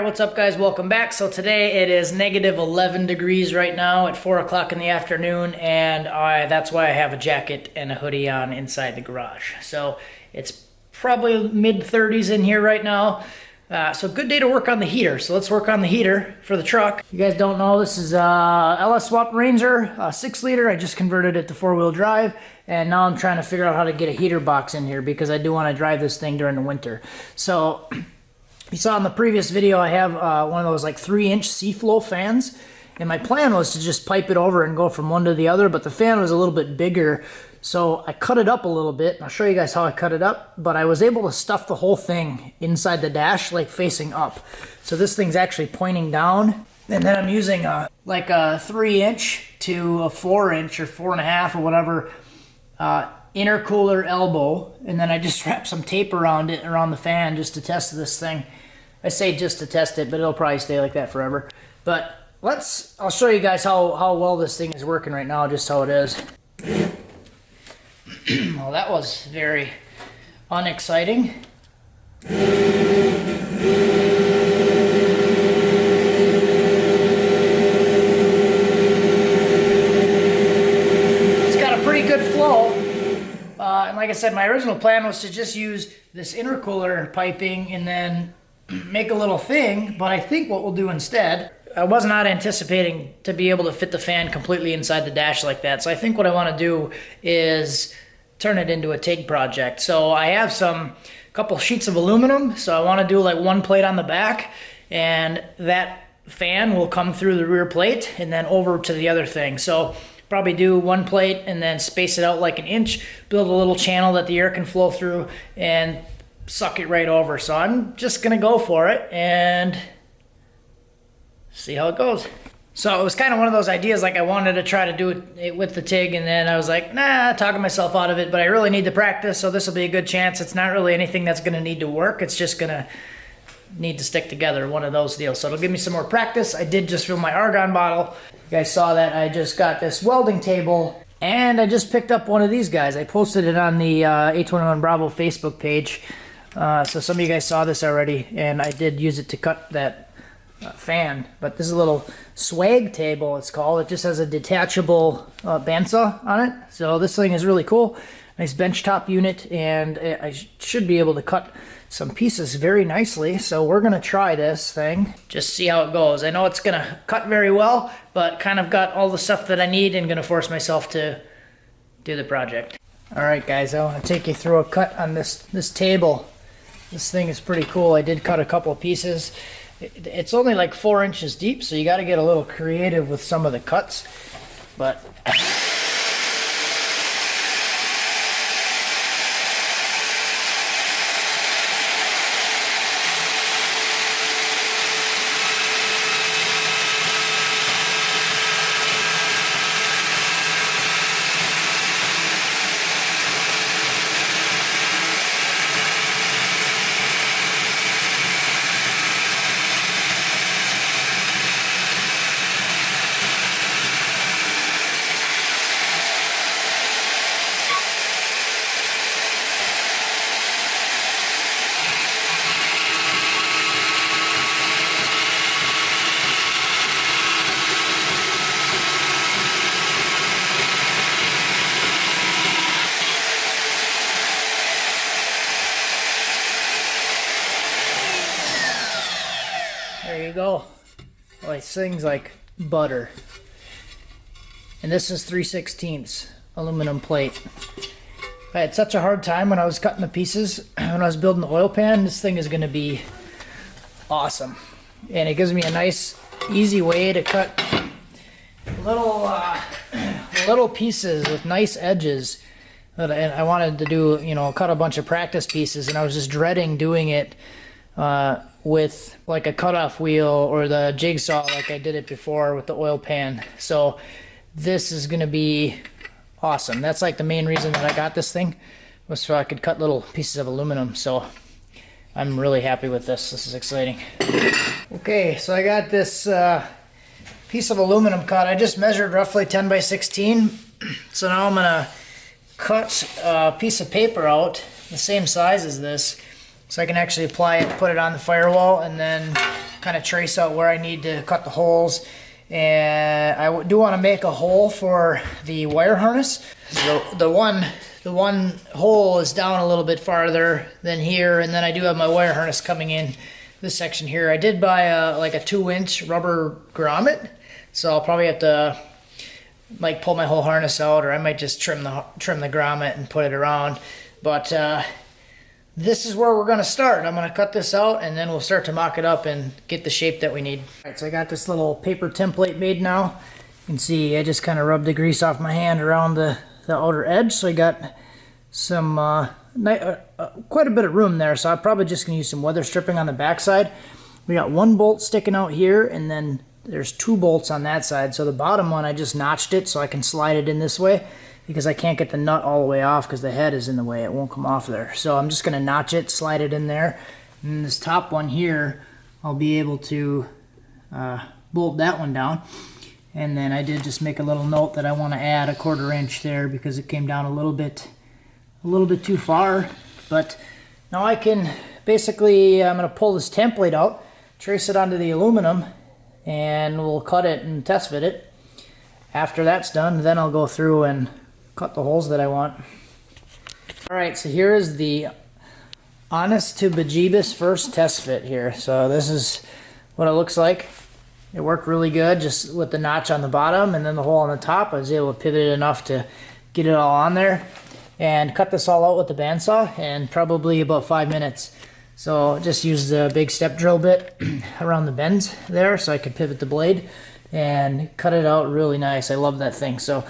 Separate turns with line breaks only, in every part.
what's up guys? Welcome back. So today it is negative 11 degrees right now at 4 o'clock in the afternoon, and that's why I have a jacket and a hoodie on inside the garage. So it's probably mid 30s in here right now. So good day to work on the heater. So let's work on the heater for the truck. You guys don't know, this is LS Swap Ranger, 6 liter. I just converted it to 4-wheel drive, and now I'm trying to figure out how to get a heater box in here because I do want to drive this thing during the winter. So you saw in the previous video, I have one of those like 3-inch C-flow fans, and my plan was to just pipe it over and go from one to the other, but the fan was a little bit bigger, so I cut it up a little bit, and I'll show you guys how I cut it up, but I was able to stuff the whole thing inside the dash, like facing up. So this thing's actually pointing down, and then I'm using like a 3-inch to a 4-inch or 4.5 or whatever intercooler elbow, and then I just wrap some tape around it, around the fan, just to test this thing. I say just to test it, but it'll probably stay like that forever. But I'll show you guys how well this thing is working right now, just how it is. Well, that was very unexciting. It's got a pretty good flow. And like I said, my original plan was to just use this intercooler piping and then make a little thing, but I think what we'll do instead, I was not anticipating to be able to fit the fan completely inside the dash like that, so I think what I want to do is turn it into a TIG project. So I have a couple sheets of aluminum, so I want to do like one plate on the back, and that fan will come through the rear plate and then over to the other thing. So probably do one plate and then space it out like 1 inch, build a little channel that the air can flow through, and suck it right over. So I'm just gonna go for it and see how it goes. So it was kind of one of those ideas, like I wanted to try to do it with the TIG, and then I was like, nah, talking myself out of it, but I really need to practice, so this will be a good chance. It's not really anything that's gonna need to work, it's just gonna need to stick together, one of those deals. So it'll give me some more practice. I did just fill my argon bottle. You guys saw that I just got this welding table, and I just picked up one of these guys. I posted it on the H21 Bravo Facebook page. So some of you guys saw this already, and I did use it to cut that fan. But this is a little swag table, it's called. It just has a detachable bandsaw on it. So this thing is really cool. Nice benchtop unit, and I should be able to cut some pieces very nicely. So we're gonna try this thing, just see how it goes. I know it's gonna cut very well, but kind of got all the stuff that I need, and gonna force myself to do the project. All right, guys, I want to take you through a cut on this table. This thing is pretty cool. I did cut a couple of pieces. It's only like 4 inches deep, so you got to get a little creative with some of the cuts. But there you go. Well, this thing's like butter. And this is 3/16 aluminum plate. I had such a hard time when I was cutting the pieces, when I was building the oil pan. This thing is going to be awesome. And it gives me a nice, easy way to cut little pieces with nice edges. And I wanted to do, cut a bunch of practice pieces, and I was just dreading doing it with like a cutoff wheel or the jigsaw like I did it before with the oil pan. So this is going to be awesome. That's like the main reason that I got this thing, was so I could cut little pieces of aluminum. So I'm really happy with this. This is exciting. Okay, so I got this piece of aluminum cut. I just measured roughly 10 by 16. So now I'm going to cut a piece of paper out the same size as this, so I can actually apply it, put it on the firewall, and then kind of trace out where I need to cut the holes. And I do want to make a hole for the wire harness. So the one hole is down a little bit farther than here, and then I do have my wire harness coming in this section here. I did buy like a 2-inch rubber grommet, so I'll probably have to like pull my whole harness out, or I might just trim the grommet and put it around. But this is where we're going to start. I'm going to cut this out, and then we'll start to mock it up and get the shape that we need. All right, so I got this little paper template made now. You can see I just kind of rubbed the grease off my hand around the outer edge, so I got some quite a bit of room there. So I'm probably just going to use some weather stripping on the back side. We got 1 bolt sticking out here, and then there's 2 bolts on that side. So the bottom one, I just notched it so I can slide it in this way, because I can't get the nut all the way off because the head is in the way. It won't come off there. So I'm just going to notch it, slide it in there. And this top one here, I'll be able to bolt that one down. And then I did just make a little note that I want to add a 1/4 inch there because it came down a little bit too far. But now I can basically, I'm going to pull this template out, trace it onto the aluminum, and we'll cut it and test fit it. After that's done, then I'll go through and cut the holes that I want. Alright, so here is the honest to bejeebus first test fit here. So this is what it looks like. It worked really good just with the notch on the bottom and then the hole on the top. I was able to pivot it enough to get it all on there and cut this all out with the bandsaw in probably about 5 minutes. So just use the big step drill bit around the bends there so I could pivot the blade and cut it out really nice. I love that thing. So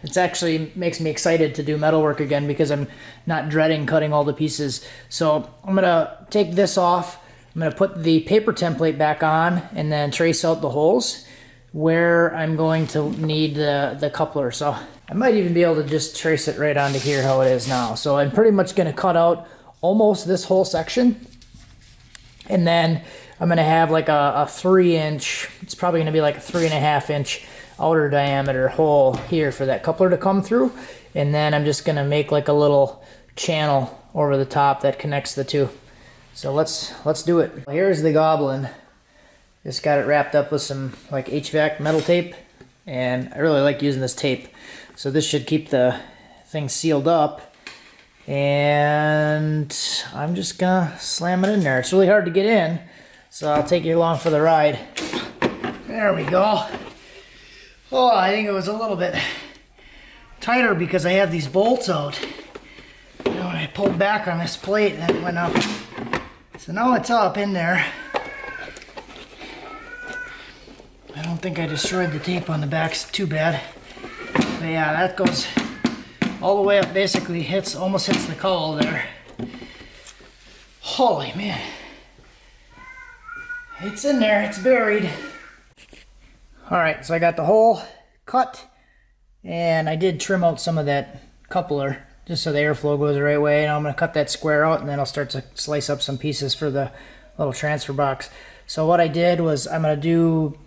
it's actually makes me excited to do metalwork again because I'm not dreading cutting all the pieces. So I'm gonna take this off. I'm gonna put the paper template back on and then trace out the holes where I'm going to need the coupler. So I might even be able to just trace it right onto here how it is now. So I'm pretty much gonna cut out almost this whole section, and then I'm gonna have like a 3-inch, it's probably gonna be like a 3.5 inch outer diameter hole here for that coupler to come through, and then I'm just gonna make like a little channel over the top that connects the two. So let's do it. Here's the Goblin. Just got it wrapped up with some like HVAC metal tape, and I really like using this tape. So this should keep the thing sealed up, and I'm just gonna slam it in there. It's really hard to get in, so I'll take you along for the ride. There we go. Oh, I think it was a little bit tighter because I have these bolts out. You know, when I pulled back on this plate, that went up. So now it's up in there. I don't think I destroyed the tape on the back too bad. But yeah, that goes all the way up, basically almost hits the cowl there. Holy man. It's in there, it's buried. Alright, so I got the hole cut, and I did trim out some of that coupler just so the airflow goes the right way. And I'm going to cut that square out, and then I'll start to slice up some pieces for the little transfer box. So what I did was I'm going to do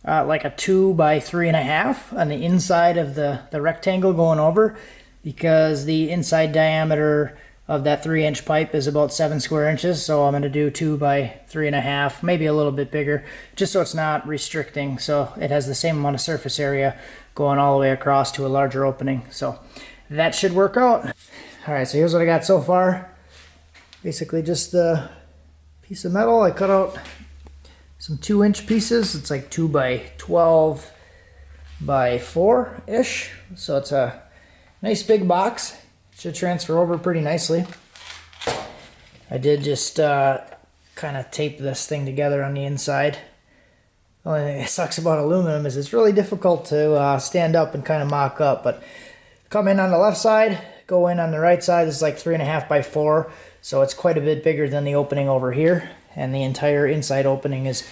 like a 2 by 3.5 on the inside of the rectangle going over, because the inside diameter of that 3-inch pipe is about 7 square inches. So I'm going to do 2 by 3.5, maybe a little bit bigger, just so it's not restricting. So it has the same amount of surface area going all the way across to a larger opening. So that should work out. All right, so here's what I got so far. Basically just the piece of metal. I cut out some 2-inch pieces. It's like 2 by 12 by 4-ish. So it's a nice big box. Should transfer over pretty nicely. I did just kind of tape this thing together on the inside. The only thing that sucks about aluminum is it's really difficult to stand up and kind of mock up. But come in on the left side, go in on the right side. This is like 3.5 by 4, so it's quite a bit bigger than the opening over here. And the entire inside opening is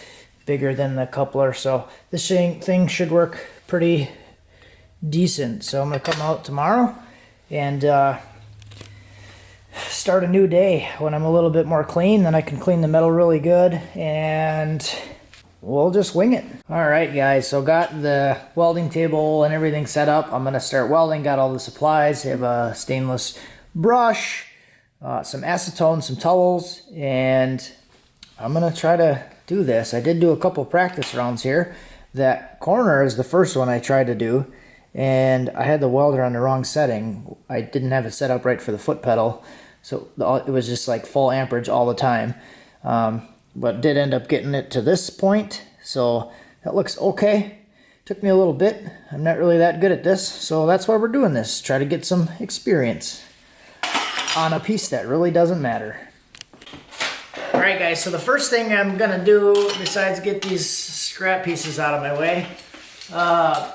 bigger than the coupler. So this thing should work pretty decent. So I'm going to come out tomorrow and start a new day when I'm a little bit more clean. Then I can clean the metal really good, and we'll just wing it. All right, guys, so got the welding table and everything set up. I'm gonna start welding. Got all the supplies. I have a stainless brush, some acetone, some towels, and I'm gonna try to do this. I did do a couple practice rounds here. That corner is the first one I tried to do, and I had the welder on the wrong setting. I didn't have it set up right for the foot pedal, so it was just like full amperage all the time. But did end up getting it to this point, so that looks okay. Took me a little bit. I'm not really that good at this, so that's why we're doing this. Try to get some experience on a piece that really doesn't matter. Alright guys, so the first thing I'm going to do, besides get these scrap pieces out of my way, I'm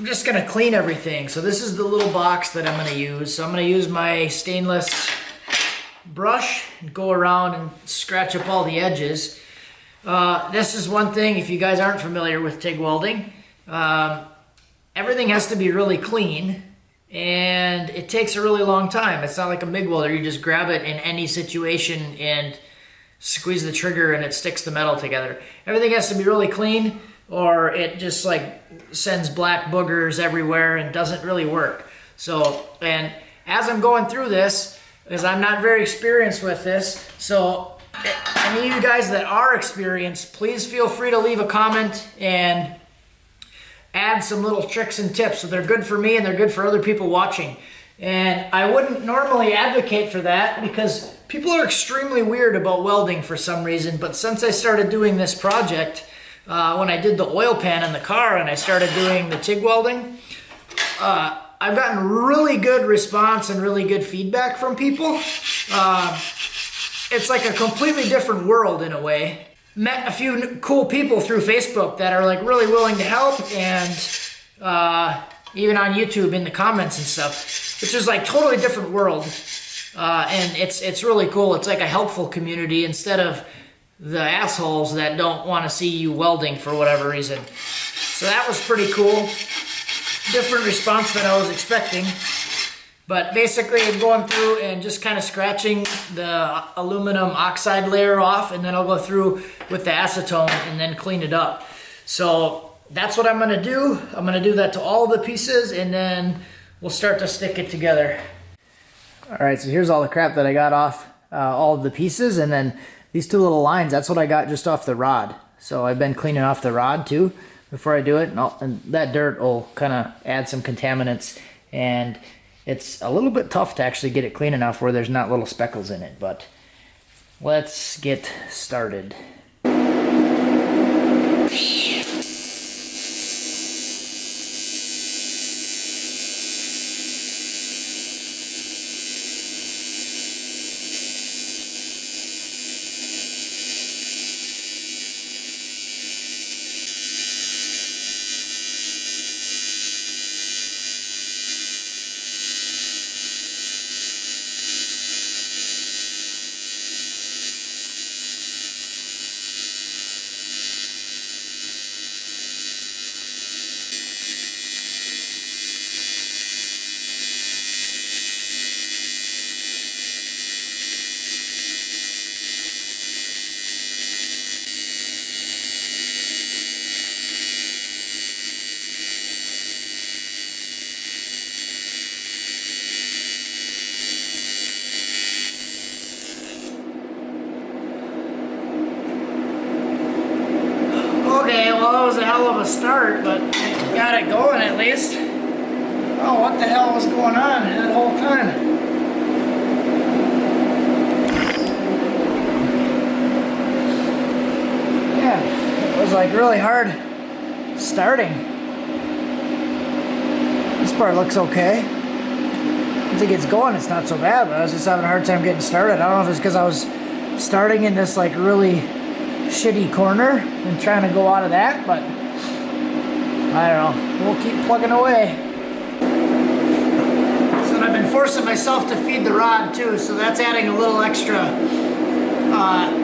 just going to clean everything. So this is the little box that I'm going to use. So I'm going to use my stainless brush and go around and scratch up all the edges. This is one thing, if you guys aren't familiar with TIG welding, everything has to be really clean. And it takes a really long time. It's not like a MIG welder. You just grab it in any situation and squeeze the trigger and it sticks the metal together. Everything has to be really clean or it just like sends black boogers everywhere and doesn't really work. So, and as I'm going through this, because I'm not very experienced with this, so any of you guys that are experienced, please feel free to leave a comment and add some little tricks and tips. So they're good for me and they're good for other people watching. And I wouldn't normally advocate for that because people are extremely weird about welding for some reason. But since I started doing this project, when I did the oil pan in the car and I started doing the TIG welding, I've gotten really good response and really good feedback from people. It's like a completely different world in a way. Met a few cool people through Facebook that are like really willing to help, and even on YouTube in the comments and stuff, which is like totally different world. And it's really cool. It's like a helpful community instead of the assholes that don't want to see you welding for whatever reason. So that was pretty cool. Different response than I was expecting. But basically I'm going through and just kind of scratching the aluminum oxide layer off, and then I'll go through with the acetone and then clean it up. So that's what I'm going to do. I'm going to do that to all the pieces and then we'll start to stick it together. Alright, so here's all the crap that I got off all of the pieces, and then these two little lines, that's what I got just off the rod. So I've been cleaning off the rod too before I do it, and that dirt will kind of add some contaminants, and it's a little bit tough to actually get it clean enough where there's not little speckles in it, but let's get started. Okay, well that was a hell of a start, but got it going at least. Oh, what the hell was going on that whole time? Yeah, it was like really hard starting. This part looks okay. Once it gets going, it's not so bad, but I was just having a hard time getting started. I don't know if it's because I was starting in this like really shitty corner and trying to go out of that, but I don't know. We'll keep plugging away. So I've been forcing myself to feed the rod too, so that's adding a little extra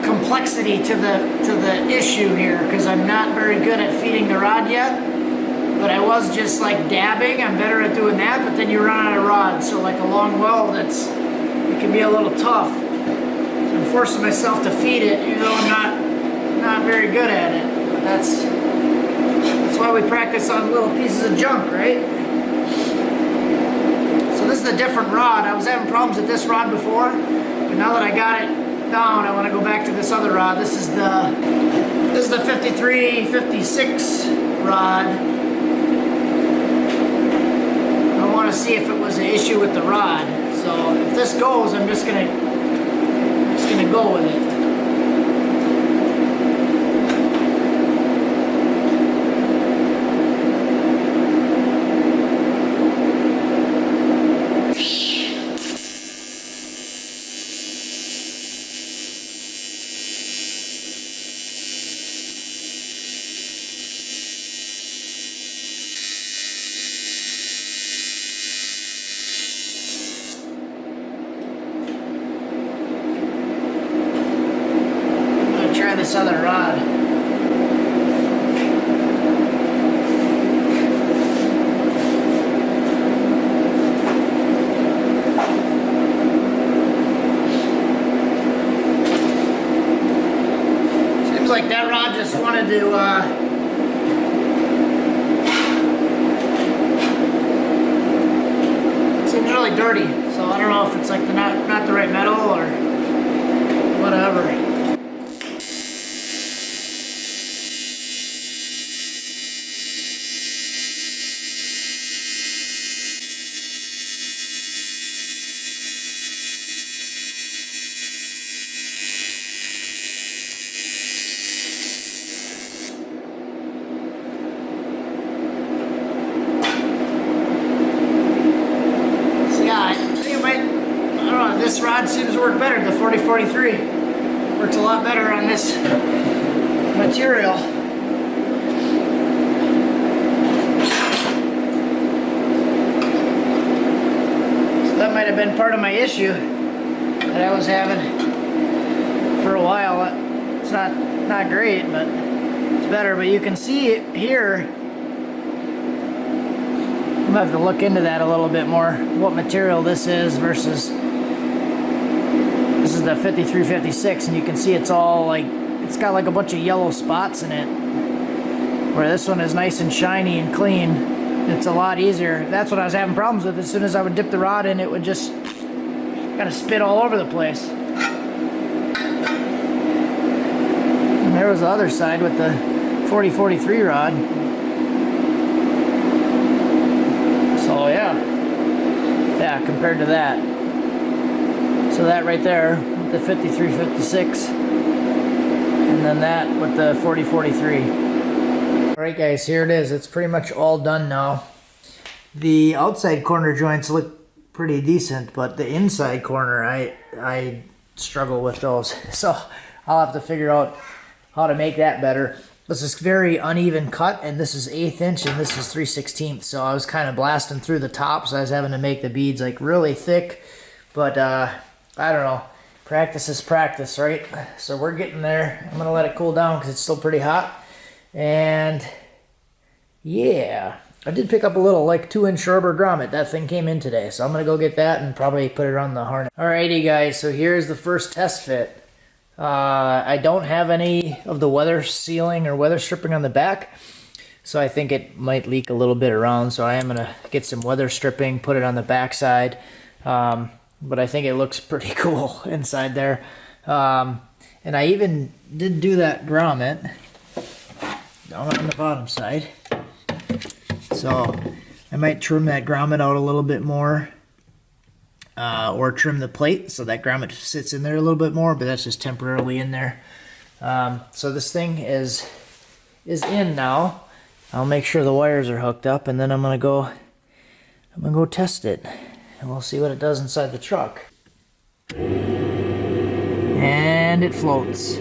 complexity to the issue here, because I'm not very good at feeding the rod yet. But I was just like dabbing. I'm better at doing that, but then you run out of rod, so like a long weld, it can be a little tough. So I'm forcing myself to feed it, even though I'm not very good at it. But that's why we practice on little pieces of junk, right? So this is a different rod. I was having problems with this rod before, but now that I got it down, I want to go back to this other rod. This is the 53, 56 rod. I want to see if it was an issue with the rod. So if this goes, I'm just gonna go with it. Try this other rod. Seems like that rod just wanted to seems really dirty, so I don't know if it's like not the right metal or whatever. This rod seems to work better. The 4043 works a lot better on this material. So that might have been part of my issue that I was having for a while. It's not great, but it's better. But you can see it here. I'm gonna have to look into that a little bit more. What material this is versus. This is the 5356, and you can see it's all like, it's got like a bunch of yellow spots in it. Where this one is nice and shiny and clean. It's a lot easier. That's what I was having problems with. As soon as I would dip the rod in, it would just kind of spit all over the place. And there was the other side with the 4043 rod. So yeah, compared to that. So that right there with the 5356, and then that with the 4043. Alright guys, here it is. It's pretty much all done now. The outside corner joints look pretty decent, but the inside corner, I struggle with those. So I'll have to figure out how to make that better. This is very uneven cut, and this is 1/8 inch, and this is 3/16. So I was kind of blasting through the top, so I was having to make the beads like really thick, but I don't know. Practice is practice, right? So we're getting there. I'm gonna let it cool down because it's still pretty hot. And yeah, I did pick up a little like 2-inch rubber grommet. That thing came in today, so I'm gonna go get that and probably put it on the harness. Alrighty guys, so here's the first test fit. I don't have any of the weather sealing or weather stripping on the back, so I think it might leak a little bit around. So I am gonna get some weather stripping, put it on the back side. But I think it looks pretty cool inside there. And I even did do that grommet down on the bottom side. So I might trim that grommet out a little bit more, or trim the plate so that grommet sits in there a little bit more, but that's just temporarily in there. So this thing is in now. I'll make sure the wires are hooked up, and then I'm gonna go test it. And we'll see what it does inside the truck. And it floats.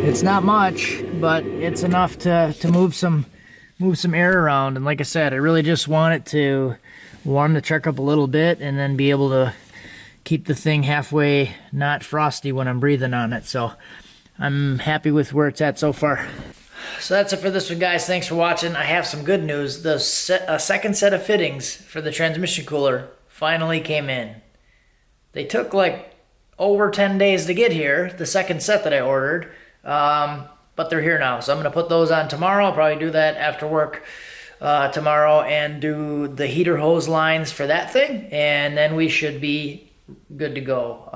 It's not much, but it's enough to move some air around. And like I said, I really just want it to warm the truck up a little bit and then be able to keep the thing halfway not frosty when I'm breathing on it. So I'm happy with where it's at so far. So that's it for this one, guys. Thanks for watching. I have some good news. The second set of fittings for the transmission cooler finally came in. They took like over 10 days to get here, the second set that I ordered. but they're here now. So I'm gonna put those on tomorrow. I'll probably do that after work tomorrow and do the heater hose lines for that thing. And then we should be good to go.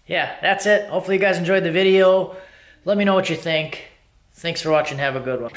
Yeah, that's it. Hopefully you guys enjoyed the video. Let me know what you think. Thanks for watching. Have a good one.